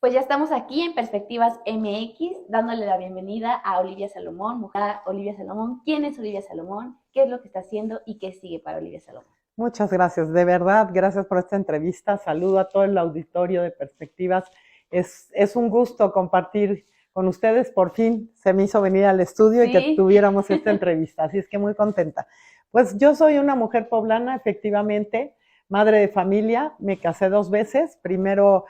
Pues ya estamos aquí en Perspectivas MX, dándole la bienvenida a Olivia Salomón, mujer Olivia Salomón. ¿Quién es Olivia Salomón? ¿Qué es lo que está haciendo y qué sigue para Olivia Salomón? Muchas gracias, de verdad, gracias por esta entrevista. Saludo a todo el auditorio de Perspectivas. Es un gusto compartir con ustedes. Por fin se me hizo venir al estudio y que Sí. tuviéramos esta entrevista, así es que muy contenta. Pues yo soy una mujer poblana, efectivamente, madre de familia, me casé 2 veces. Primero,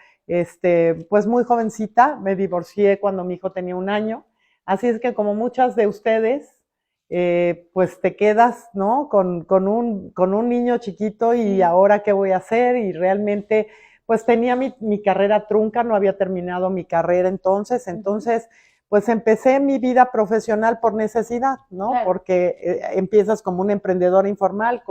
pues muy jovencita, me divorcié cuando mi hijo tenía 1 año. Así es que como muchas de ustedes, pues te quedas, ¿no? Con un niño chiquito y Sí. ahora qué voy a hacer, y realmente pues tenía mi carrera trunca, no había terminado mi carrera entonces pues empecé mi vida profesional por necesidad, ¿no? Claro. Porque empiezas como un emprendedor informal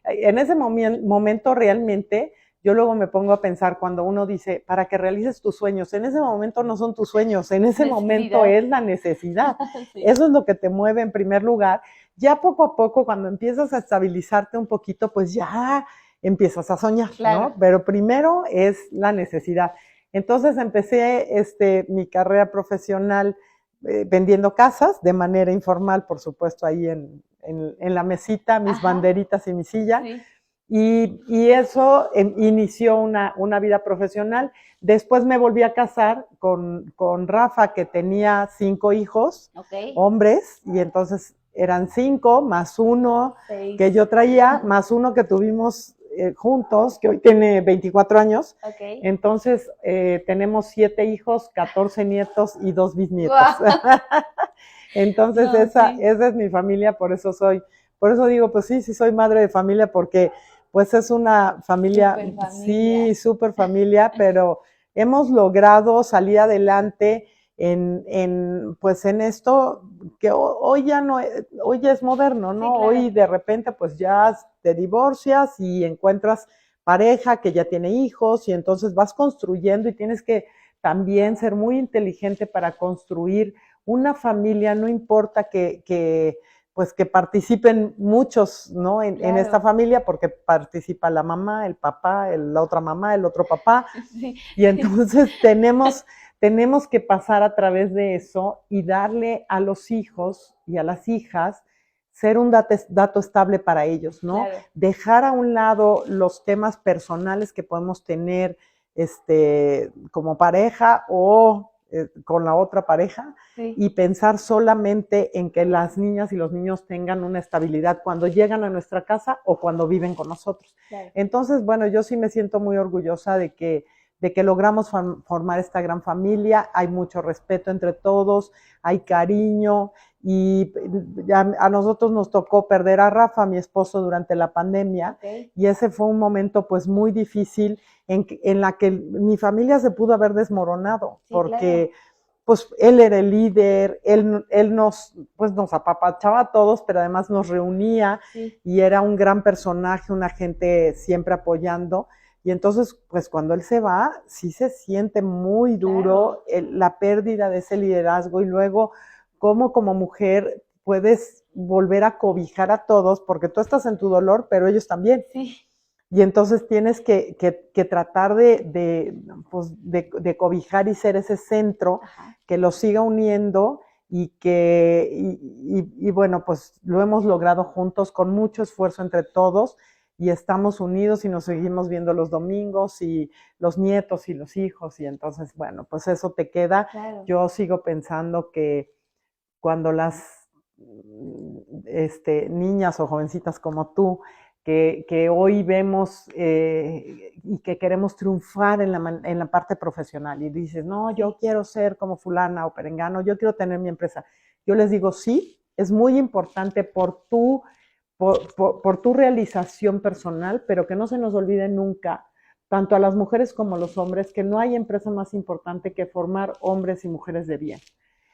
en ese momento realmente. Yo luego me pongo a pensar cuando uno dice, para que realices tus sueños, en ese momento no son tus sueños, en ese momento Necesidad. es la necesidad. Sí. Eso es lo que te mueve en primer lugar. Ya poco a poco, cuando empiezas a estabilizarte un poquito, pues ya empiezas a soñar, Claro. ¿no? Pero primero es la necesidad. Entonces empecé mi carrera profesional vendiendo casas de manera informal, por supuesto, ahí en la mesita, mis banderitas y mi silla. Sí. Y eso inició una vida profesional. Después me volví a casar con Rafa, que tenía 5 hijos, Ok. hombres, y entonces eran 5 más uno 6. que yo traía, más uno que tuvimos juntos, que hoy tiene 24 años. Ok. Entonces tenemos 7 hijos, 14 nietos y 2 bisnietos. Wow. Entonces No, esa sí. es mi familia, por eso digo, pues sí soy madre de familia, porque pues es una familia, Super familia. sí, súper familia, pero hemos logrado salir adelante pues en esto que hoy ya no, hoy ya es moderno, ¿no? Sí, claro. Hoy de repente pues ya te divorcias y encuentras pareja que ya tiene hijos, y entonces vas construyendo, y tienes que también ser muy inteligente para construir una familia. No importa pues que participen muchos, ¿no? En esta familia, porque participa la mamá, el papá, la otra mamá, el otro papá. Sí. Y entonces tenemos que pasar a través de eso y darle a los hijos y a las hijas ser un dato estable para ellos, ¿no? Claro. Dejar a un lado los temas personales que podemos tener como pareja o con la otra pareja, Sí. y pensar solamente en que las niñas y los niños tengan una estabilidad cuando llegan a nuestra casa o cuando viven con nosotros. Claro. Entonces, bueno, yo sí me siento muy orgullosa de que logramos formar esta gran familia. Hay mucho respeto entre todos, hay cariño, y a nosotros nos tocó perder a Rafa, mi esposo, durante la pandemia. Okay. Y ese fue un momento pues muy difícil en la que mi familia se pudo haber desmoronado, Sí, porque claro. pues él era el líder, él nos apapachaba a todos, pero además nos reunía. Sí. Y era un gran personaje, una gente siempre apoyando. Y entonces, pues cuando él se va, sí se siente muy duro, Claro. la pérdida de ese liderazgo, y luego cómo como mujer puedes volver a cobijar a todos, porque tú estás en tu dolor, pero ellos también. Sí. Y entonces tienes que tratar pues de cobijar y ser ese centro. Ajá. Que los siga uniendo, y bueno, pues lo hemos logrado juntos con mucho esfuerzo entre todos, y estamos unidos y nos seguimos viendo los domingos, y los nietos y los hijos, y entonces, bueno, pues eso te queda. Claro. Yo sigo pensando que cuando las niñas o jovencitas como tú, que hoy vemos y que queremos triunfar en la parte profesional, y dices, no, yo quiero ser como fulana o perengano, yo quiero tener mi empresa. Yo les digo, sí, es muy importante por tu realización personal, pero que no se nos olvide nunca, tanto a las mujeres como a los hombres, que no hay empresa más importante que formar hombres y mujeres de bien.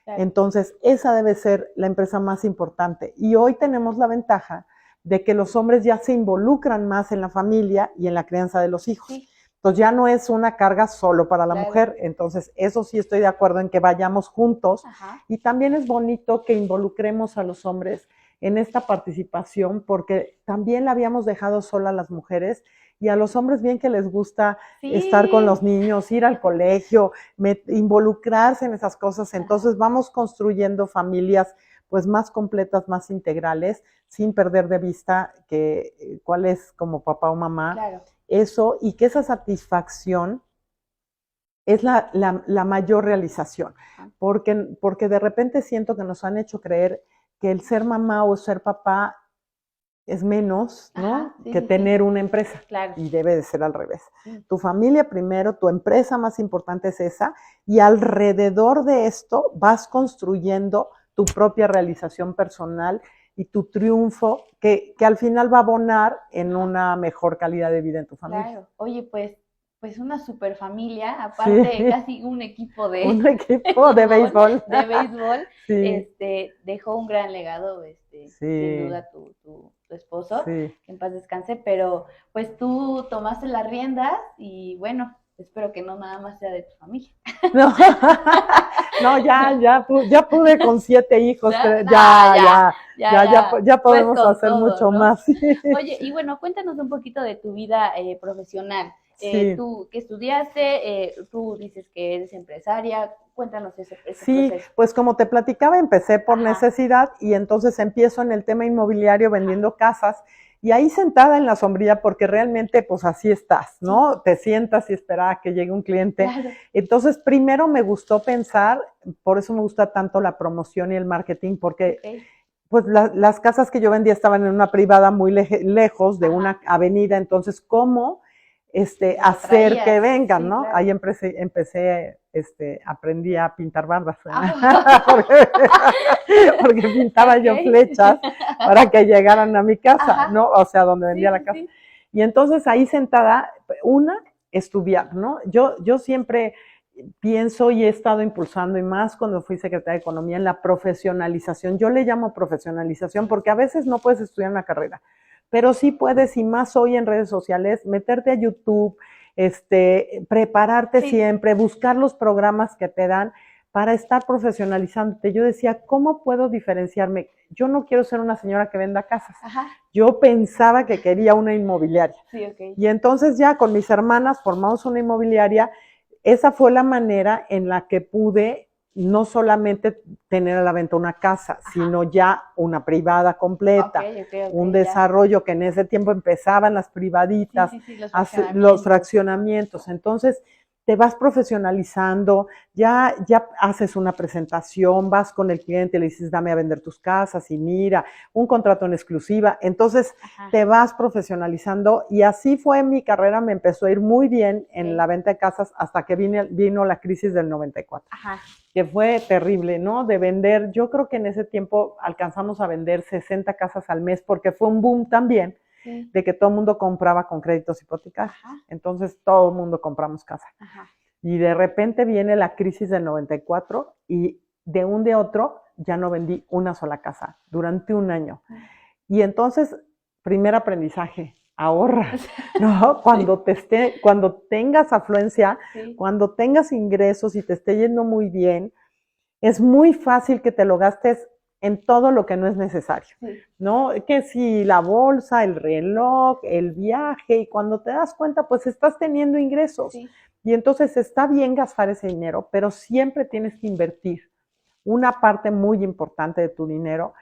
Claro. Entonces, esa debe ser la empresa más importante. Y hoy tenemos la ventaja de que los hombres ya se involucran más en la familia y en la crianza de los hijos. Sí. Entonces ya no es una carga solo para la Claro. mujer. Entonces, eso sí estoy de acuerdo en que vayamos juntos. Ajá. Y también es bonito que involucremos a los hombres en esta participación, porque también la habíamos dejado sola a las mujeres y a los hombres bien que les gusta estar con los niños, ir al colegio, involucrarse en esas cosas. Entonces vamos construyendo familias pues más completas, más integrales, sin perder de vista que cuál es como papá o mamá, eso, y que esa satisfacción es la mayor realización, porque de repente siento que nos han hecho creer que el ser mamá o ser papá es menos, ¿no? que tener una empresa. Y debe de ser al revés. Tu familia primero, tu empresa más importante es esa, y alrededor de esto vas construyendo tu propia realización personal y tu triunfo, que al final va a abonar en una mejor calidad de vida en tu familia. Claro. Oye, pues una super familia, aparte casi un equipo de un equipo de béisbol. De béisbol, dejó un gran legado, sin duda tu esposo, que en paz descanse, pero pues tú tomaste las riendas y bueno, espero que no nada más sea de tu familia. No, ya pude con 7 hijos, ya podemos pues hacer todo, mucho, ¿no? Más. Oye, y bueno, cuéntanos un poquito de tu vida profesional. Tú que estudiaste, tú dices que eres empresaria, cuéntanos ese proceso. Pues como te platicaba, empecé por necesidad y entonces empiezo en el tema inmobiliario vendiendo casas y ahí sentada en la sombrilla porque realmente pues así estás, ¿no? Te sientas y esperas a que llegue un cliente. Entonces primero me gustó pensar, por eso me gusta tanto la promoción y el marketing, porque pues las casas que yo vendía estaban en una privada muy lejos de una avenida, entonces ¿cómo hacer que vengan, ¿no? Claro. Ahí empecé aprendí a pintar bardas, porque pintaba yo flechas para que llegaran a mi casa, ¿no? O sea, donde vendía la casa. Y entonces ahí sentada, estudiar, ¿no? Yo siempre pienso y he estado impulsando, y más cuando fui secretaria de Economía, en la profesionalización. Yo le llamo profesionalización porque a veces no puedes estudiar una carrera, pero sí puedes, y más hoy en redes sociales, meterte a YouTube, prepararte siempre, buscar los programas que te dan para estar profesionalizándote. Yo decía, ¿cómo puedo diferenciarme? Yo no quiero ser una señora que venda casas. Yo pensaba que quería una inmobiliaria. Y entonces ya con mis hermanas formamos una inmobiliaria. Esa fue la manera en la que pude no solamente tener a la venta una casa, sino ya una privada completa, un desarrollo que en ese tiempo empezaban las privaditas, los fraccionamientos. Entonces te vas profesionalizando, ya haces una presentación, vas con el cliente, le dices, dame a vender tus casas y mira, un contrato en exclusiva. Entonces te vas profesionalizando y así fue mi carrera, me empezó a ir muy bien en la venta de casas hasta que vino la crisis del 94. Que fue terrible, ¿no? De vender, yo creo que en ese tiempo alcanzamos a vender 60 casas al mes porque fue un boom también de que todo el mundo compraba con créditos hipotecarios. Entonces todo el mundo compramos casa. Y de repente viene la crisis del 94 y de un de otro ya no vendí una sola casa durante un año. Y entonces, primer aprendizaje, ahorra, ¿no? Cuando tengas afluencia, cuando tengas ingresos y te esté yendo muy bien, es muy fácil que te lo gastes en todo lo que no es necesario, ¿no? Que si la bolsa, el reloj, el viaje, y cuando te das cuenta, pues estás teniendo ingresos. Y entonces está bien gastar ese dinero, pero siempre tienes que invertir una parte muy importante de tu dinero,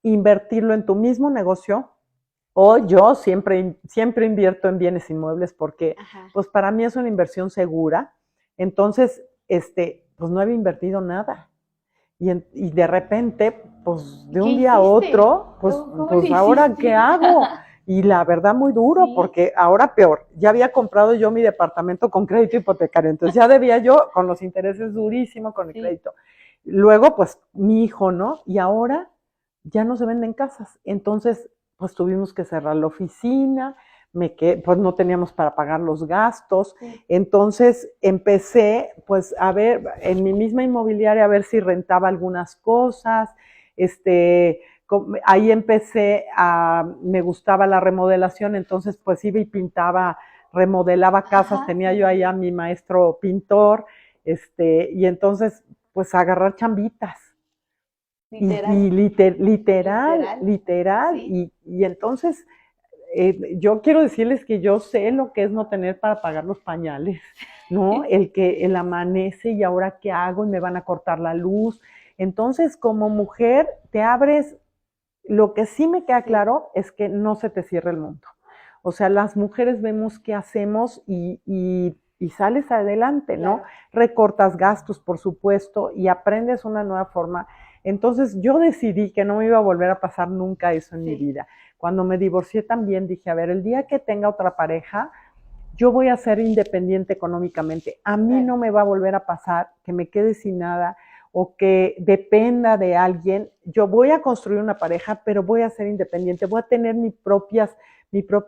invertirlo en tu mismo negocio, o yo siempre invierto en bienes inmuebles porque pues para mí es una inversión segura. Entonces, pues no había invertido nada. Y de repente, pues de un día a otro, pues ahora ¿qué hago? Y la verdad muy duro, porque ahora peor, ya había comprado yo mi departamento con crédito hipotecario, entonces ya debía yo con los intereses durísimo con el crédito. Luego, pues mi hijo, ¿no? Y ahora ya no se venden casas, entonces pues tuvimos que cerrar la oficina, pues no teníamos para pagar los gastos, entonces empecé pues a ver en mi misma inmobiliaria a ver si rentaba algunas cosas, ahí me gustaba la remodelación, entonces pues iba y pintaba, remodelaba casas, tenía yo ahí a mi maestro pintor, y entonces pues agarrar chambitas. literal. Sí. Y entonces, yo quiero decirles que yo sé lo que es no tener para pagar los pañales, ¿no? El amanece y ahora qué hago y me van a cortar la luz. Entonces, como mujer, te abres. Lo que sí me queda claro es que no se te cierra el mundo. O sea, las mujeres vemos qué hacemos y sales adelante, ¿no? Claro. Recortas gastos, por supuesto, y aprendes una nueva forma. Entonces, yo decidí que no me iba a volver a pasar nunca eso en mi vida. Cuando me divorcié también dije, a ver, el día que tenga otra pareja, yo voy a ser independiente económicamente. A mí no me va a volver a pasar que me quede sin nada o que dependa de alguien. Yo voy a construir una pareja, pero voy a ser independiente, voy a tener mi propia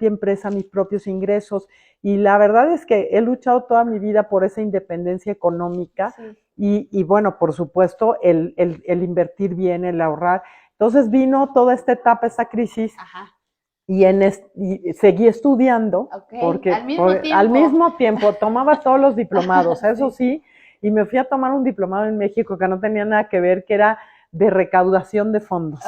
empresa, mis propios ingresos. Y la verdad es que he luchado toda mi vida por esa independencia económica y bueno, por supuesto, el invertir bien, el ahorrar. Entonces vino toda esta etapa, esta crisis. Ajá. Y seguí estudiando, porque al mismo tiempo tomaba todos los diplomados, eso sí, y me fui a tomar un diplomado en México que no tenía nada que ver, que era de recaudación de fondos.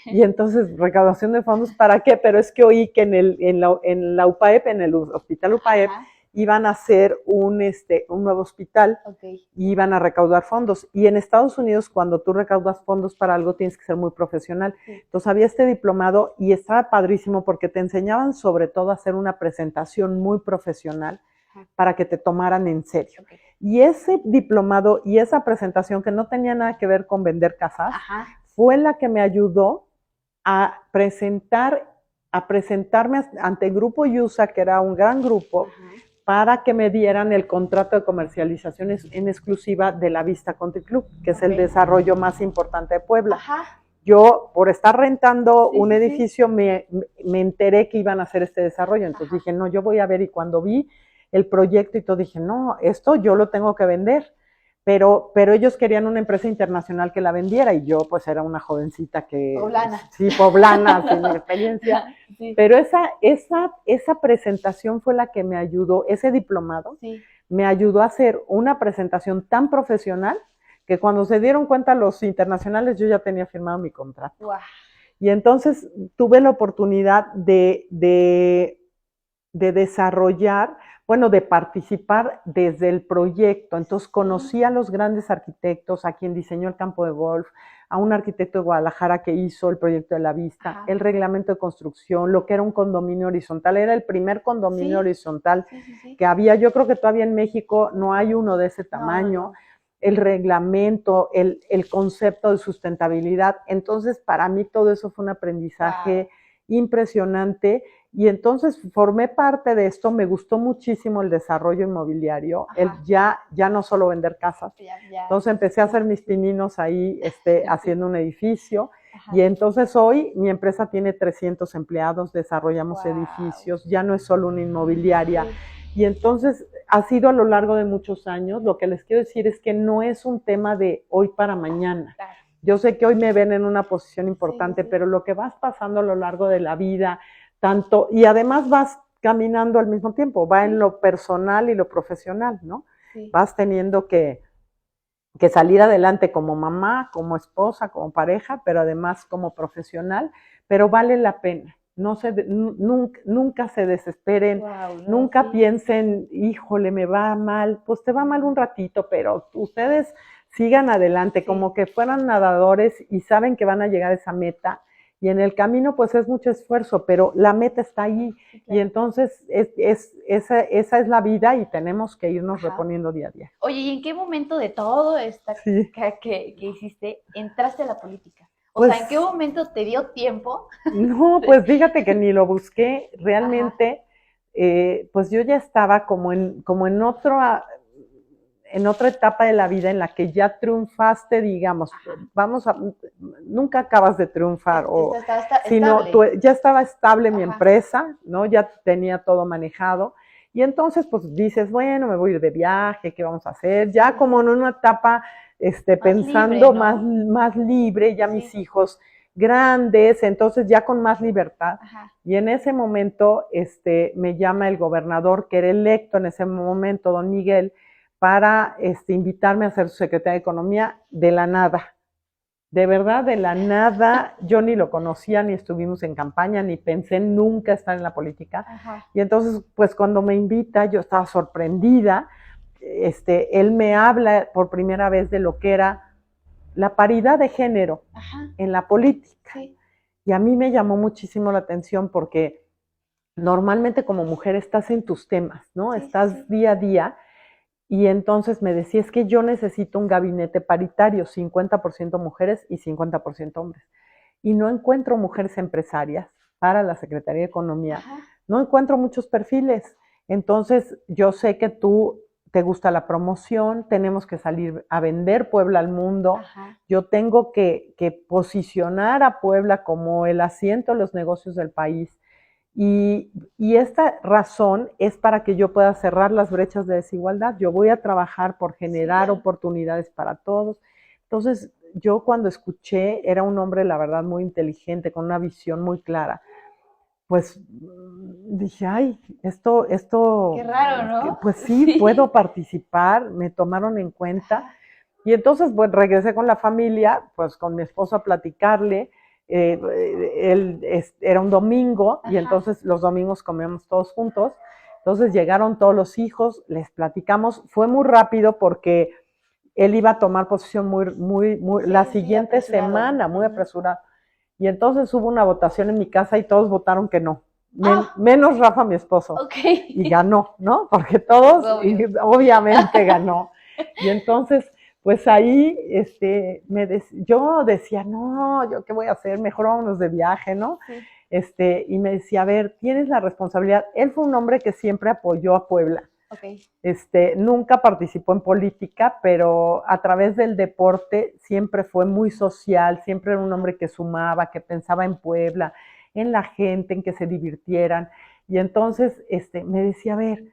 Y entonces, recaudación de fondos, ¿para qué? Pero es que oí que en la UPAEP, en el Hospital UPAEP, iban a hacer un nuevo hospital y iban a recaudar fondos. Y en Estados Unidos, cuando tú recaudas fondos para algo, tienes que ser muy profesional. Entonces, había este diplomado y estaba padrísimo porque te enseñaban sobre todo a hacer una presentación muy profesional para que te tomaran en serio. Y ese diplomado y esa presentación, que no tenía nada que ver con vender casas, fue la que me ayudó a presentarme ante el Grupo Yusa, que era un gran grupo, para que me dieran el contrato de comercialización en exclusiva de la Vista Country Club, que es el desarrollo más importante de Puebla. Yo, por estar rentando un edificio, me enteré que iban a hacer este desarrollo. Entonces dije, no, yo voy a ver. Y cuando vi el proyecto y todo, dije, no, esto yo lo tengo que vender. Pero ellos querían una empresa internacional que la vendiera y yo pues era una jovencita poblana. Sí, poblana, sin experiencia. Pero esa presentación fue la que me ayudó, ese diplomado, me ayudó a hacer una presentación tan profesional que cuando se dieron cuenta los internacionales yo ya tenía firmado mi contrato. Wow. Y entonces tuve la oportunidad de desarrollar, bueno, de participar desde el proyecto. Entonces conocí a los grandes arquitectos, a quien diseñó el campo de golf, a un arquitecto de Guadalajara que hizo el proyecto de la Vista, el reglamento de construcción, lo que era un condominio horizontal. Era el primer condominio horizontal que había. Yo creo que todavía en México no hay uno de ese tamaño. No. El reglamento, el concepto de sustentabilidad. Entonces, para mí todo eso fue un aprendizaje impresionante. Y entonces formé parte de esto, me gustó muchísimo el desarrollo inmobiliario, el ya no solo vender casas. Entonces empecé a hacer mis pininos ahí haciendo un edificio. Y entonces hoy mi empresa tiene 300 empleados, desarrollamos edificios, ya no es solo una inmobiliaria. Y entonces ha sido a lo largo de muchos años. Lo que les quiero decir es que no es un tema de hoy para mañana. Yo sé que hoy me ven en una posición importante, pero lo que vas pasando a lo largo de la vida, tanto, y además vas caminando al mismo tiempo, va en lo personal y lo profesional, ¿no? Vas teniendo que salir adelante como mamá, como esposa, como pareja, pero además como profesional, pero vale la pena. Nunca se desesperen, nunca piensen, híjole, me va mal. Pues te va mal un ratito, pero ustedes sigan adelante, como que fueran nadadores y saben que van a llegar a esa meta. Y en el camino, pues es mucho esfuerzo, pero la meta está ahí. Y entonces esa es la vida y tenemos que irnos reponiendo día a día. Oye, ¿y en qué momento de todo esto que hiciste entraste a la política? O sea, ¿en qué momento te dio tiempo? No, pues fíjate que ni lo busqué. Realmente, pues yo ya estaba como en otra etapa de la vida en la que ya triunfaste, digamos. Nunca acabas de triunfar, sino ya estaba estable mi empresa, ¿no? Ya tenía todo manejado. Y entonces, pues dices, bueno, me voy a ir de viaje, ¿qué vamos a hacer? Ya como en una etapa pensando libre, ¿no? más libre, ya mis hijos grandes, entonces ya con más libertad. Y en ese momento me llama el gobernador, que era electo en ese momento, don Miguel, para invitarme a ser su secretaria de Economía de la nada. De verdad, de la nada, yo ni lo conocía, ni estuvimos en campaña, ni pensé nunca estar en la política. Ajá. Y entonces, pues cuando me invita, yo estaba sorprendida. Él me habla por primera vez de lo que era la paridad de género en la política. Sí. Y a mí me llamó muchísimo la atención porque normalmente como mujer estás en tus temas, ¿no? Sí, estás día a día. Y entonces me decía, es que yo necesito un gabinete paritario, 50% mujeres y 50% hombres. Y no encuentro mujeres empresarias para la Secretaría de Economía. Ajá. No encuentro muchos perfiles. Entonces, yo sé que tú te gusta la promoción, tenemos que salir a vender Puebla al mundo. Ajá. Yo tengo que posicionar a Puebla como el asiento de los negocios del país. Y esta razón es para que yo pueda cerrar las brechas de desigualdad. Yo voy a trabajar por generar oportunidades para todos. Entonces, yo cuando escuché, era un hombre, la verdad, muy inteligente, con una visión muy clara. Pues dije, ay, esto. Qué raro, ¿no? Pues sí, puedo participar, me tomaron en cuenta. Y entonces, pues regresé con la familia, pues con mi esposo a platicarle. Era un domingo. Ajá. Y entonces los domingos comíamos todos juntos. Entonces llegaron todos los hijos, les platicamos. Fue muy rápido porque él iba a tomar posición sí, la siguiente semana, muy apresurada. Y entonces hubo una votación en mi casa y todos votaron que no. Menos Rafa, mi esposo. Okay. Y ganó, ¿no? Porque todos, obviamente ganó. Y entonces, pues ahí yo decía, no, ¿yo qué voy a hacer? Mejor vámonos de viaje, ¿no? Sí. Y me decía, a ver, tienes la responsabilidad. Él fue un hombre que siempre apoyó a Puebla. Okay. Nunca participó en política, pero a través del deporte siempre fue muy social, siempre era un hombre que sumaba, que pensaba en Puebla, en la gente, en que se divirtieran. Y entonces me decía, a ver,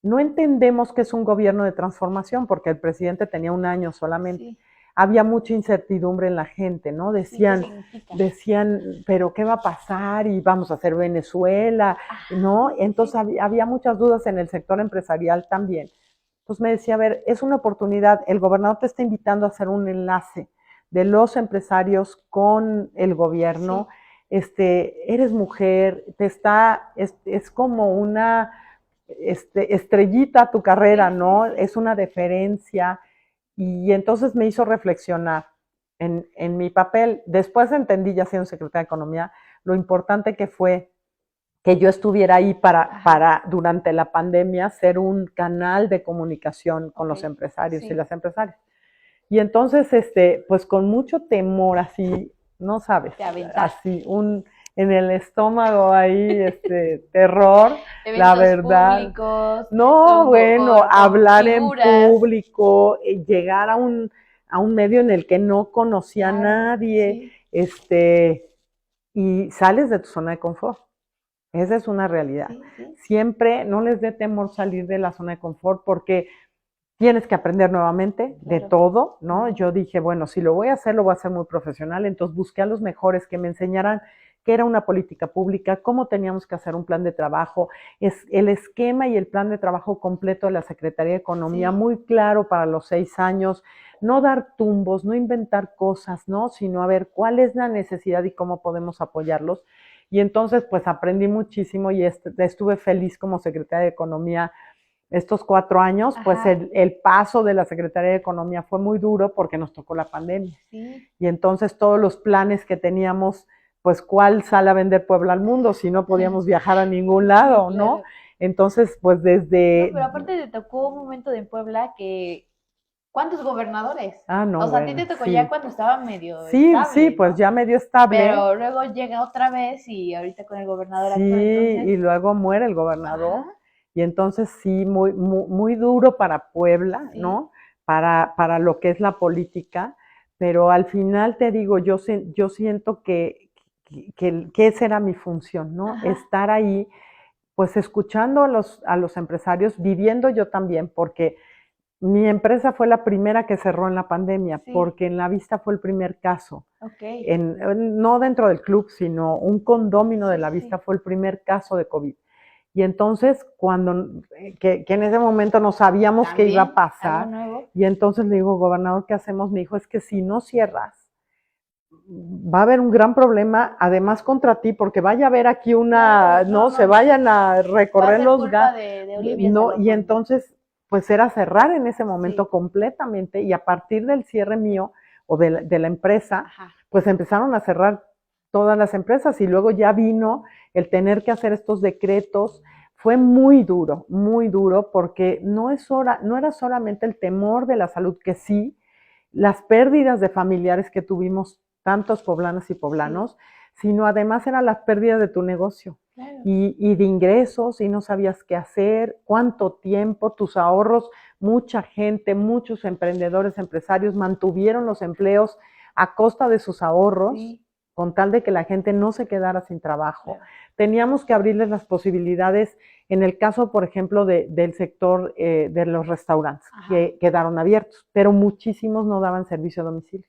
no entendemos que es un gobierno de transformación, porque el presidente tenía un año solamente. Sí. Había mucha incertidumbre en la gente, ¿no? Decían, pero ¿qué va a pasar? Y vamos a hacer Venezuela, ¿no? Entonces había muchas dudas en el sector empresarial también. Entonces me decía, a ver, es una oportunidad, el gobernador te está invitando a hacer un enlace de los empresarios con el gobierno. Sí. Eres mujer, es como una estrellita a tu carrera, ¿no? Es una deferencia. Y entonces me hizo reflexionar en mi papel. Después entendí, ya siendo secretaria de Economía, lo importante que fue que yo estuviera ahí para durante la pandemia, ser un canal de comunicación con los empresarios y las empresarias. Y entonces, pues con mucho temor, así, no sabes, así, en el estómago ahí, terror, la verdad. Públicos, no, bueno, hablar figuras. En público, llegar a un medio en el que no conocía a nadie, y sales de tu zona de confort. Esa es una realidad. Sí. Siempre no les dé temor salir de la zona de confort porque tienes que aprender nuevamente de todo, ¿no? Yo dije, bueno, si lo voy a hacer muy profesional, entonces busqué a los mejores que me enseñaran qué era una política pública, cómo teníamos que hacer un plan de trabajo, el esquema y el plan de trabajo completo de la Secretaría de Economía, muy claro para los 6 años, no dar tumbos, no inventar cosas, ¿no? Sino a ver cuál es la necesidad y cómo podemos apoyarlos. Y entonces, pues aprendí muchísimo y estuve feliz como secretaria de Economía estos 4 años. Ajá. Pues el paso de la Secretaría de Economía fue muy duro porque nos tocó la pandemia. Sí. Y entonces todos los planes que teníamos, pues ¿cuál sale a vender Puebla al mundo si no podíamos viajar a ningún lado, sí, claro. ¿no? Entonces, pues desde... No, pero aparte te tocó un momento de Puebla que... ¿Cuántos gobernadores? No, o sea, a ti te tocó ya cuando estaba medio estable, sí, pues ¿no? Ya medio estable. Pero luego llega otra vez y ahorita con el gobernador actual. Entonces... y luego muere el gobernador. Ajá. Y entonces sí, muy duro para Puebla, sí. ¿no? Para lo que es la política, pero al final te digo, yo siento que esa era mi función, ¿no? Ajá. Estar ahí, pues escuchando a los empresarios, viviendo yo también, porque mi empresa fue la primera que cerró en la pandemia, sí. Porque en La Vista fue el primer caso. Okay. No dentro del club, sino un condómino de La Vista fue el primer caso de COVID. Y entonces, que en ese momento no sabíamos qué iba a pasar, y entonces le digo, gobernador, ¿qué hacemos? Me dijo, es que si no cierras, va a haber un gran problema, además contra ti, porque vaya a haber aquí se vayan a recorrer los gastos, y entonces, pues era cerrar en ese momento completamente, y a partir del cierre mío, o de la empresa, pues empezaron a cerrar todas las empresas, y luego ya vino el tener que hacer estos decretos. Fue muy duro, porque no era solamente el temor de la salud, que sí, las pérdidas de familiares que tuvimos tantos poblanas y poblanos, sino además eran las pérdidas de tu negocio, y de ingresos, y no sabías qué hacer, cuánto tiempo, tus ahorros. Mucha gente, muchos emprendedores, empresarios mantuvieron los empleos a costa de sus ahorros, con tal de que la gente no se quedara sin trabajo. Teníamos que abrirles las posibilidades, en el caso, por ejemplo, del sector de los restaurantes, que quedaron abiertos, pero muchísimos no daban servicio a domicilio.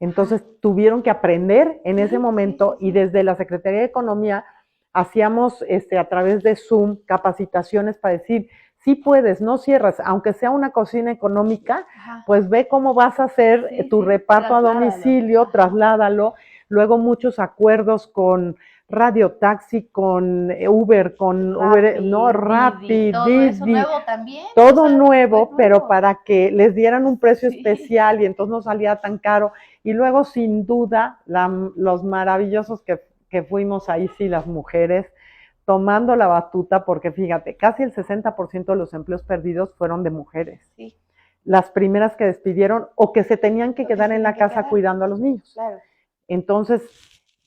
Entonces tuvieron que aprender en ese momento, y desde la Secretaría de Economía hacíamos a través de Zoom capacitaciones para decir, sí puedes, no cierras, aunque sea una cocina económica, pues ve cómo vas a hacer tu reparto a domicilio, trasládalo. Luego muchos acuerdos con Radio Taxi, con Uber, Rappi, todo Didi, eso nuevo también. todo nuevo, pero para que les dieran un precio especial, y entonces no salía tan caro. Y luego, sin duda, los maravillosos que fuimos ahí, sí, las mujeres, tomando la batuta, porque fíjate, casi el 60% de los empleos perdidos fueron de mujeres. Sí. Las primeras que despidieron, o que se tenían que quedar en la casa cuidando a los niños. Claro. Entonces,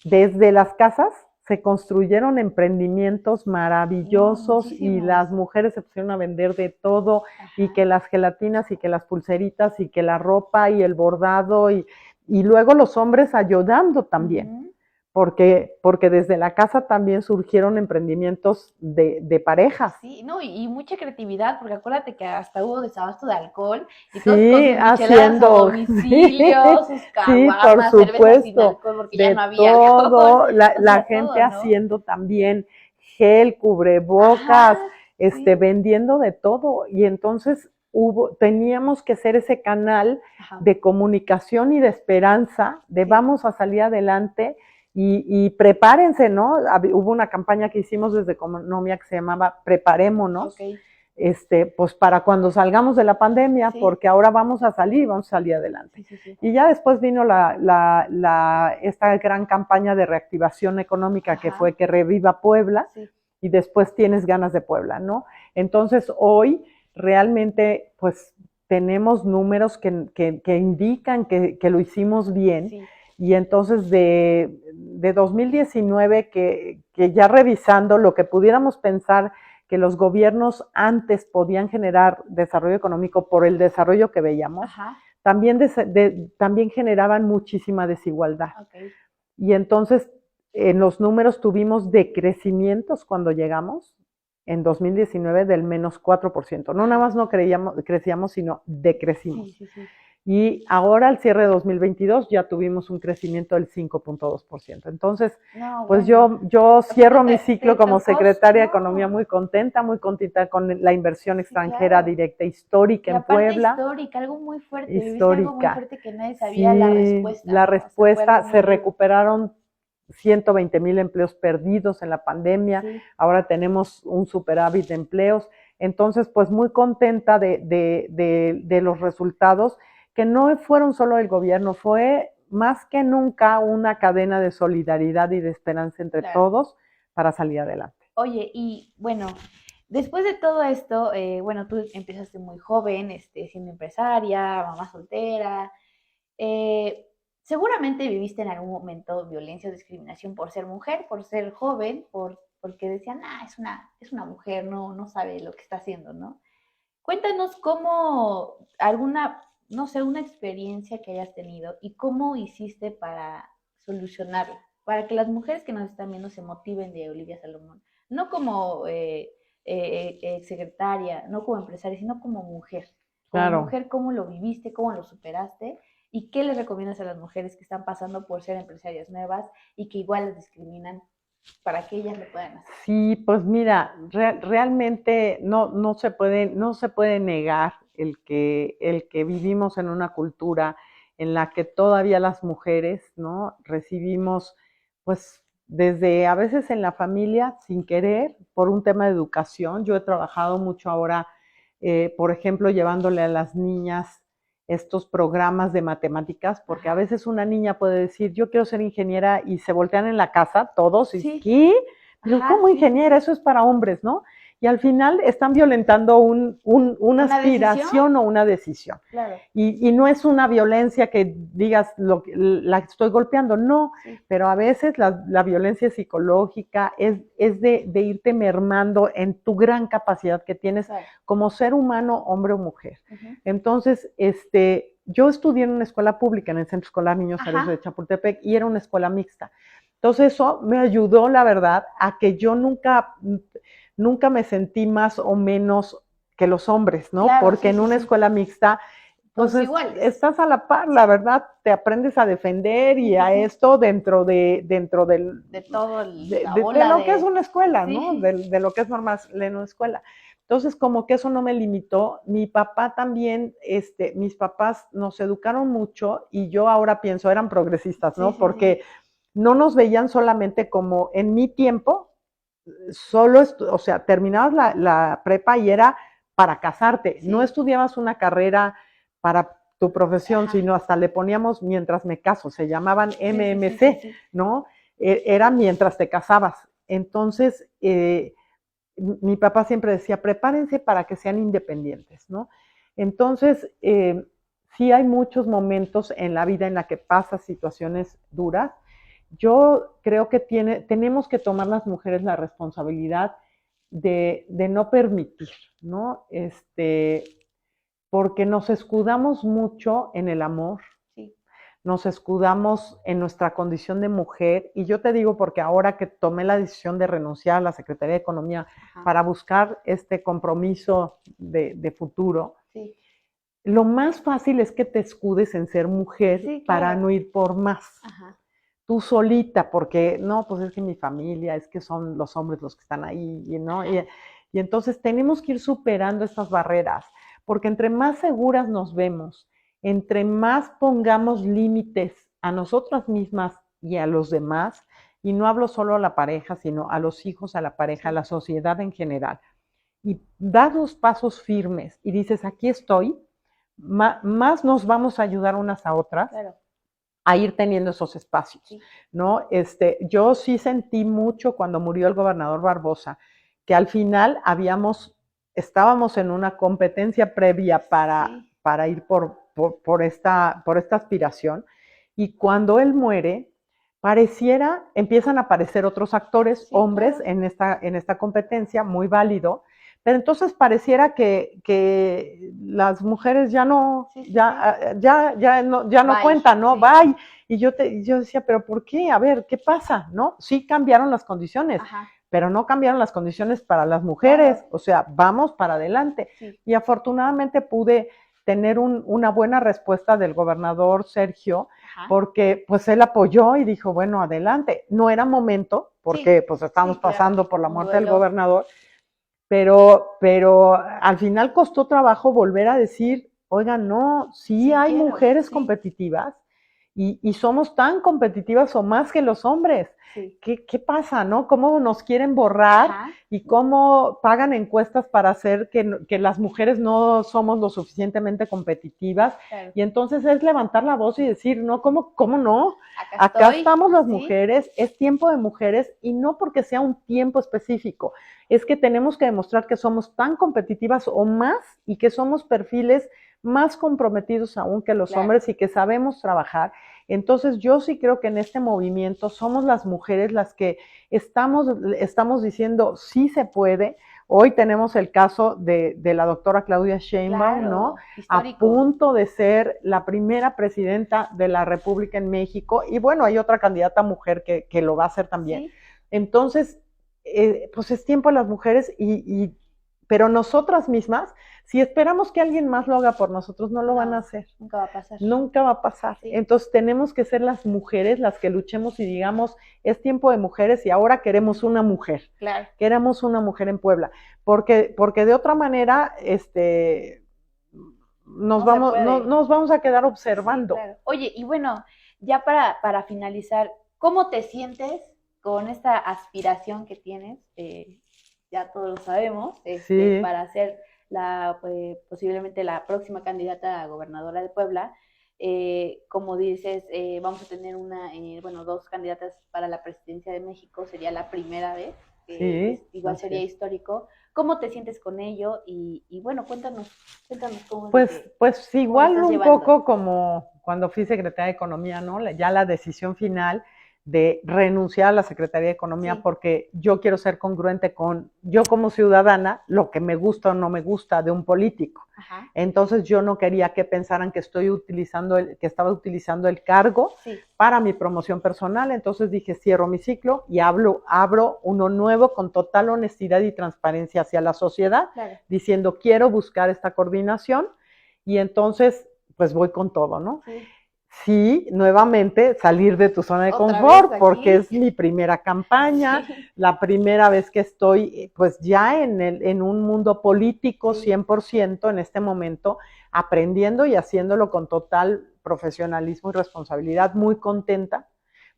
desde las casas se construyeron emprendimientos maravillosos, y las mujeres se pusieron a vender de todo, y que las gelatinas, y que las pulseritas, y que la ropa, y el bordado, y luego los hombres ayudando también, porque desde la casa también surgieron emprendimientos de parejas. Sí, no, y mucha creatividad, porque acuérdate que hasta hubo desabasto de alcohol, y todos con sus micheladas a domicilio, sus caguamas, cervezas sin alcohol, porque ya no había alcohol. La gente haciendo también gel, cubrebocas, vendiendo de todo, y entonces teníamos que ser ese canal de comunicación y de esperanza, de vamos a salir adelante. Y prepárense, ¿no? Hubo una campaña que hicimos desde Economía que se llamaba Preparémonos, pues para cuando salgamos de la pandemia, porque ahora vamos a salir adelante. Y ya después vino esta gran campaña de reactivación económica, que fue que reviva Puebla, y después tienes ganas de Puebla, ¿no? Entonces hoy realmente pues tenemos números que indican que lo hicimos bien. Y entonces de 2019, que ya revisando lo que pudiéramos pensar que los gobiernos antes podían generar desarrollo económico por el desarrollo que veíamos, también generaban muchísima desigualdad. Y entonces en los números tuvimos decrecimientos cuando llegamos en 2019 del -4%. No nada más no crecíamos, sino decrecimos. Y ahora al cierre de 2022 ya tuvimos un crecimiento del 5.2%. Entonces, pues yo cierro mi ciclo como secretaria de Economía muy contenta con la inversión extranjera directa histórica en Puebla. Histórica, algo muy fuerte. Histórica. Algo muy fuerte que nadie sabía la respuesta. La respuesta, se recuperaron 120,000 empleos perdidos en la pandemia. Ahora tenemos un superávit de empleos. Entonces, pues muy contenta de los resultados, que no fueron solo del gobierno, fue más que nunca una cadena de solidaridad y de esperanza entre todos para salir adelante. Oye, y bueno, después de todo esto, tú empezaste muy joven, siendo empresaria, mamá soltera, seguramente viviste en algún momento violencia o discriminación por ser mujer, por ser joven, porque decían, es una mujer, no sabe lo que está haciendo, ¿no? Cuéntanos cómo una experiencia que hayas tenido y cómo hiciste para solucionarla, para que las mujeres que nos están viendo se motiven de Olivia Salomón, no como secretaria, no como empresaria, sino como mujer. Como mujer, ¿cómo lo viviste, cómo lo superaste? ¿Y qué les recomiendas a las mujeres que están pasando por ser empresarias nuevas y que igual las discriminan, para que ellas lo puedan hacer? Sí, pues mira, realmente no se puede negar el que vivimos en una cultura en la que todavía las mujeres, ¿no? Recibimos, pues, desde a veces en la familia, sin querer, por un tema de educación. Yo he trabajado mucho ahora, por ejemplo, llevándole a las niñas estos programas de matemáticas, porque a veces una niña puede decir, yo quiero ser ingeniera, y se voltean en la casa todos, y ¿qué? Pero ¿cómo ingeniera? Eso es para hombres, ¿no? Y al final están violentando una aspiración decisión o una decisión. Claro. Y no es una violencia que digas, la estoy golpeando, no, pero a veces la violencia psicológica es de irte mermando en tu gran capacidad que tienes como ser humano, hombre o mujer. Entonces, yo estudié en una escuela pública, en el Centro Escolar Niños Héroes de Chapultepec, y era una escuela mixta. Entonces eso me ayudó, la verdad, a que yo nunca me sentí más o menos que los hombres, ¿no? Claro, porque en una escuela mixta, pues estás a la par, la verdad, te aprendes a defender y a esto dentro de todo de lo que es una escuela, ¿no? De lo que es normal en una escuela. Entonces, como que eso no me limitó. Mi papá también, mis papás nos educaron mucho, y yo ahora pienso, eran progresistas, ¿no? Porque no nos veían solamente como en mi tiempo, solo, o sea, terminabas la prepa y era para casarte, no estudiabas una carrera para tu profesión, sino hasta le poníamos mientras me caso, se llamaban MMC, ¿no? Era mientras te casabas. Entonces, mi papá siempre decía, prepárense para que sean independientes, ¿no? Entonces, sí hay muchos momentos en la vida en la que pasas situaciones duras. Yo creo que tenemos que tomar las mujeres la responsabilidad de no permitir, ¿no? Porque nos escudamos mucho en el amor, nos escudamos en nuestra condición de mujer, y yo te digo porque ahora que tomé la decisión de renunciar a la Secretaría de Economía para buscar este compromiso de futuro, lo más fácil es que te escudes en ser mujer para no ir por más. Tú solita, porque no, pues es que mi familia, es que son los hombres los que están ahí, ¿no? Y entonces tenemos que ir superando estas barreras, porque entre más seguras nos vemos, entre más pongamos límites a nosotras mismas y a los demás, y no hablo solo a la pareja, sino a los hijos, a la pareja, a la sociedad en general, y das los pasos firmes y dices, aquí estoy, más nos vamos a ayudar unas a otras. Claro. A ir teniendo esos espacios, ¿no? Yo sí sentí mucho cuando murió el gobernador Barbosa, que al final estábamos en una competencia previa para ir por esta aspiración, y cuando él muere, empiezan a aparecer otros actores, hombres, en esta competencia, muy válido, pero entonces pareciera que las mujeres ya no cuentan, ¿no? Bye. Y yo decía, ¿pero por qué? A ver, ¿qué pasa? ¿No? Sí cambiaron las condiciones, pero no cambiaron las condiciones para las mujeres. O sea, vamos para adelante. Y afortunadamente pude tener una buena respuesta del gobernador Sergio, porque pues él apoyó y dijo, bueno, adelante. No era momento, porque pues estábamos pasando por la muerte del gobernador, pero al final costó trabajo volver a decir, oigan, no, hay mujeres competitivas, y somos tan competitivas o más que los hombres. ¿Qué pasa, no? ¿Cómo nos quieren borrar? Y cómo pagan encuestas para hacer que las mujeres no somos lo suficientemente competitivas. Y entonces es levantar la voz y decir, no, ¿cómo no? Acá estamos las mujeres, es tiempo de mujeres, y no porque sea un tiempo específico, es que tenemos que demostrar que somos tan competitivas o más, y que somos perfiles más comprometidos aún que los hombres, y que sabemos trabajar. Entonces yo sí creo que en este movimiento somos las mujeres las que estamos diciendo sí se puede. Hoy tenemos el caso de la doctora Claudia Sheinbaum, ¿no? Histórico. A punto de ser la primera presidenta de la República en México, y bueno, hay otra candidata mujer que lo va a hacer también. Entonces, pues es tiempo de las mujeres, pero nosotras mismas, si esperamos que alguien más lo haga por nosotros, no lo van a hacer. Nunca va a pasar. Nunca va a pasar. Entonces tenemos que ser las mujeres las que luchemos y digamos, es tiempo de mujeres, y ahora queremos una mujer. Claro. Queremos una mujer en Puebla. Porque de otra manera, nos vamos a quedar observando. Sí, claro. Oye, y bueno, ya para finalizar, ¿cómo te sientes con esta aspiración que tienes? Ya todos lo sabemos, para ser posiblemente la próxima candidata a gobernadora de Puebla. Como dices, vamos a tener dos candidatas para la presidencia de México, sería la primera vez, igual sería histórico. ¿Cómo te sientes con ello? Y bueno, cuéntanos cómo pues igual un poco como cuando fui secretaria de Economía, ¿no? Ya la decisión final de renunciar a la Secretaría de Economía, porque yo quiero ser congruente con yo como ciudadana, lo que me gusta o no me gusta de un político. Ajá. Entonces yo no quería que pensaran que estaba utilizando el cargo para mi promoción personal. Entonces dije, cierro mi ciclo y abro uno nuevo con total honestidad y transparencia hacia la sociedad, diciendo, quiero buscar esta coordinación, y entonces pues voy con todo, ¿no? Sí, nuevamente salir de tu zona de confort, porque es mi primera campaña, la primera vez que estoy pues ya en un mundo político 100% en este momento, aprendiendo y haciéndolo con total profesionalismo y responsabilidad, muy contenta,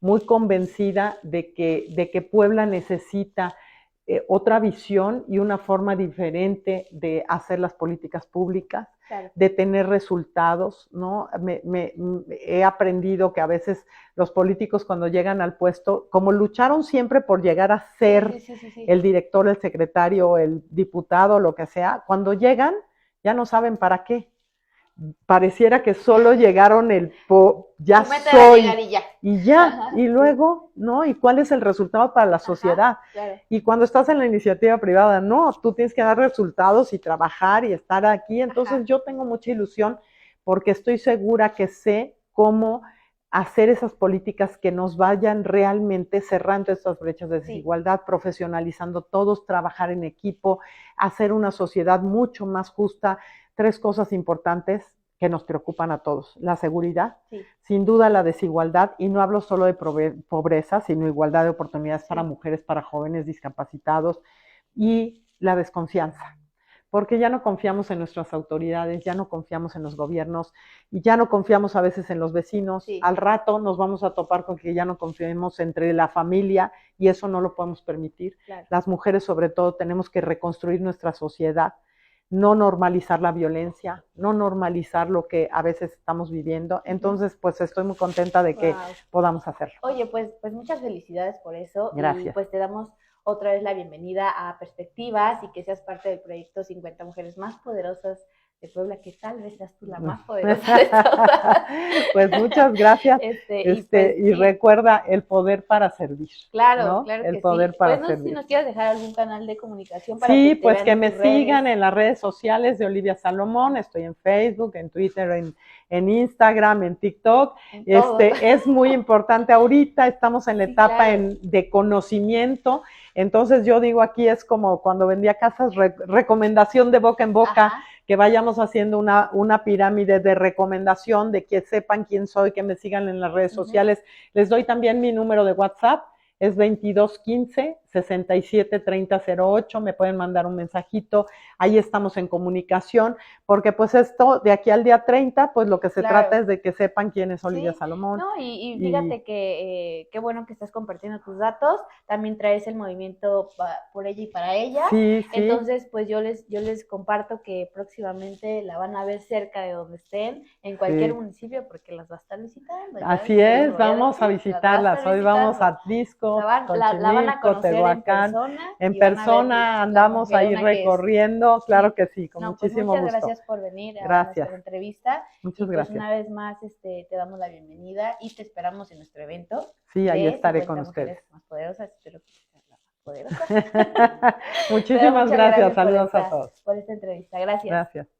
muy convencida de que Puebla necesita otra visión y una forma diferente de hacer las políticas públicas, de tener resultados, ¿no? He aprendido que a veces los políticos cuando llegan al puesto, como lucharon siempre por llegar a ser el director, el secretario, el diputado, lo que sea, cuando llegan ya no saben para qué. Pareciera que solo llegaron ya soy, y ya, y luego, ¿no? ¿Y cuál es el resultado para la sociedad? Y cuando estás en la iniciativa privada, no, tú tienes que dar resultados y trabajar y estar aquí. Entonces yo tengo mucha ilusión porque estoy segura que sé cómo hacer esas políticas que nos vayan realmente cerrando estas brechas de desigualdad, profesionalizando todos, trabajar en equipo, hacer una sociedad mucho más justa. 3 cosas importantes que nos preocupan a todos: la seguridad, sin duda la desigualdad, y no hablo solo de pobreza, sino igualdad de oportunidades para mujeres, para jóvenes, discapacitados, y la desconfianza, porque ya no confiamos en nuestras autoridades, ya no confiamos en los gobiernos, y ya no confiamos a veces en los vecinos. Al rato nos vamos a topar con que ya no confiemos entre la familia, y eso no lo podemos permitir. Las mujeres, sobre todo, tenemos que reconstruir nuestra sociedad, no normalizar la violencia, no normalizar lo que a veces estamos viviendo. Entonces, pues estoy muy contenta de que podamos hacerlo. Oye, pues muchas felicidades por eso. Gracias. Y pues te damos otra vez la bienvenida a Perspectivas, y que seas parte del proyecto 50 Mujeres Más Poderosas de Puebla, que tal vez seas tú la más poderosa de todas. Pues muchas gracias. Y recuerda, el poder para servir. Claro, ¿no? claro el que poder para pues no servir. sé si nos quieres dejar algún canal de comunicación para que pues que me sigan en las redes sociales de Olivia Salomón. Estoy en Facebook, en Twitter, en Instagram, en TikTok. Es muy importante ahorita, estamos en la etapa de conocimiento. Entonces yo digo, aquí es como cuando vendía casas, recomendación de boca en boca, que vayamos haciendo una pirámide de recomendación, de que sepan quién soy, que me sigan en las redes sociales. Les doy también mi número de WhatsApp, es 2215-673008, me pueden mandar un mensajito, ahí estamos en comunicación, porque pues esto, de aquí al día 30, pues lo que se trata es de que sepan quién es Olivia Salomón. No, y fíjate que qué bueno que estás compartiendo tus datos, también traes el movimiento por ella y para ella, entonces pues yo les comparto que próximamente la van a ver cerca de donde estén, en cualquier municipio, porque las va a estar visitando. Así es, vamos a visitarlas, hoy vamos a Atlisco, la van a conocer Tehuacán, en persona andamos ahí recorriendo, claro que sí, con muchísimo gusto. Muchas gracias por venir a nuestra entrevista. Muchas gracias. Una vez más te damos la bienvenida y te esperamos en nuestro evento. Sí, ahí estaré con ustedes. Más poderosas, espero que seas la más poderosa. Muchísimas gracias, saludos a todos. Por esta entrevista, gracias. Gracias.